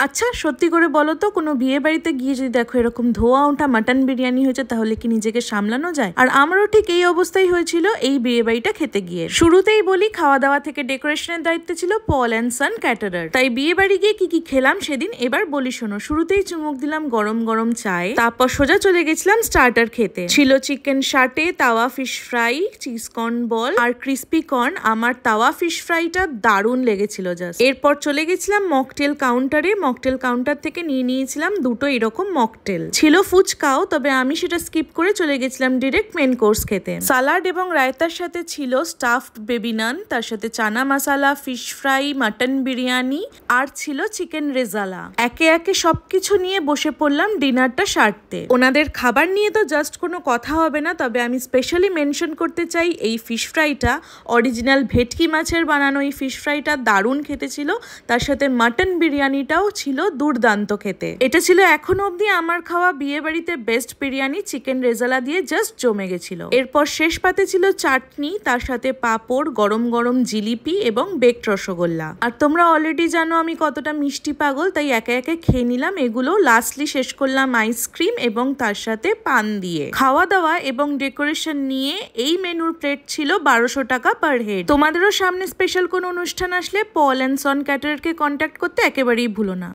আচ্ছা সত্যি করে বলো তো, কোনো বিয়ে বাড়িতে গিয়ে যদি দেখো এরকম ধোয়া ওঠা মাটন বিরিয়ানি হয়েছে তাহলে কি নিজেকে সামলানো যায়? আর আমারও ঠিক এই অবস্থাই হয়েছিল এই বিয়ে বাড়িটা খেতে গিয়ে। শুরুতেই বলি, খাওয়া দাওয়া থেকে ডেকোরেশনের দায়িত্বে ছিল পল অ্যান্ড সন ক্যাটারার। তাই বিয়ে বাড়ি গিয়ে কি কি খেলাম সেদিন এবার বলি শোনো। শুরুতেই চুমুক দিলাম গরম গরম চায়, তারপর সোজা চলে গেছিলাম স্টার্টার খেতে। ছিল চিকেন শাটে, তাওয়া fish fry, cheese corn ball আর ক্রিস্পি কর্ন। আমার তাওয়া ফিশ ফ্রাইটা দারুণ লেগেছিল জাস্ট। এরপর চলে গেছিলাম মকটেল কাউন্টারে। মকটেল কাউন্টার থেকে নিয়ে নিয়েছিলাম দুটো এরকম মকটেল। ছিল ফুচকাও, তবে আমি সেটা স্কিপ করে চলে গেছিলাম ডিরেক্ট মেন কোর্স খেতে। সালাড এবং রায়তার সাথে ছিল স্টাফড বেবি নান, তার সাথে চানা মশালা, ফিশ ফ্রাই, মাটন বিরিয়ানি আর ছিল চিকেন রেজালা। একে একে সবকিছু নিয়ে বসে পড়লাম ডিনারটা সারতে। ওনাদের খাবার নিয়ে তো জাস্ট কোনো কথা হবে না, তবে আমি স্পেশালি মেনশন করতে চাই এই ফিশ ফ্রাইটা, অরিজিনাল ভেটকি মাছের বানানো এই ফিশ ফ্রাইটা দারুণ খেতে ছিল। তার সাথে মাটন বিরিয়ানিটাও ছিল দুর্দান্ত খেতে। এটা ছিল এখনো অব্দি আমার খাওয়া বিয়ে বাড়িতে বেস্ট বিরিয়ানি। চিকেন রেজালা দিয়ে জাস্ট জমে গেছিল। এরপর শেষ পাতে ছিল চাটনি, তার সাথে পাঁপড়, গরম গরম জিলিপি এবং বেকড রসগোল্লা। আর তোমরা অলরেডি জানো আমি কতটা মিষ্টি পাগল, তাই একে একে খেয়ে নিলাম এগুলো। লাস্টলি শেষ করলাম আইসক্রিম এবং তার সাথে পান দিয়ে। খাওয়া দাওয়া এবং ডেকোরেশন নিয়ে এই মেনুর প্লেট ছিল 1200 টাকা পার হেড। তোমাদেরও সামনে স্পেশাল কোনো অনুষ্ঠান আসলে পল অ্যান্ড সন ক্যাটারারকে কন্ট্যাক্ট করতে একেবারেই ভুলো না।